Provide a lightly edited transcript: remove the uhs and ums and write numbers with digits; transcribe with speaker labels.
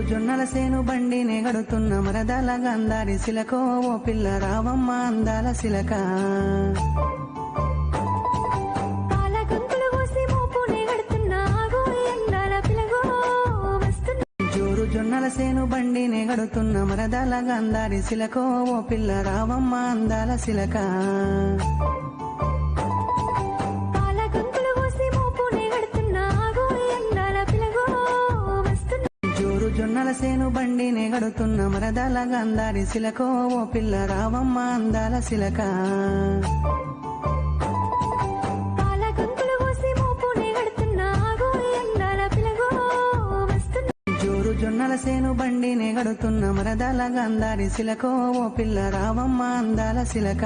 Speaker 1: జొన్నల సేను బండినే గడుతున్న మరదల గంధారి సిలకో ఓ పిల్ల రావమ్మ అందాల సిలక జొన్నల సేను బండినే గడుతున్న మరదల గంధారి సిలకో ఓ పిల్ల రావమ్మ అందాల సిలక జొన్నల సేను బండినే గడుతున్న మరదల గంధారి సిలకో ఓ పిల్ల రావమ్మ అందాల సిలక జొన్నల సేను బండినే గడుతున్న మరదల గంధారి సిలకో ఓ పిల్ల రావమ్మ అందాల సిలక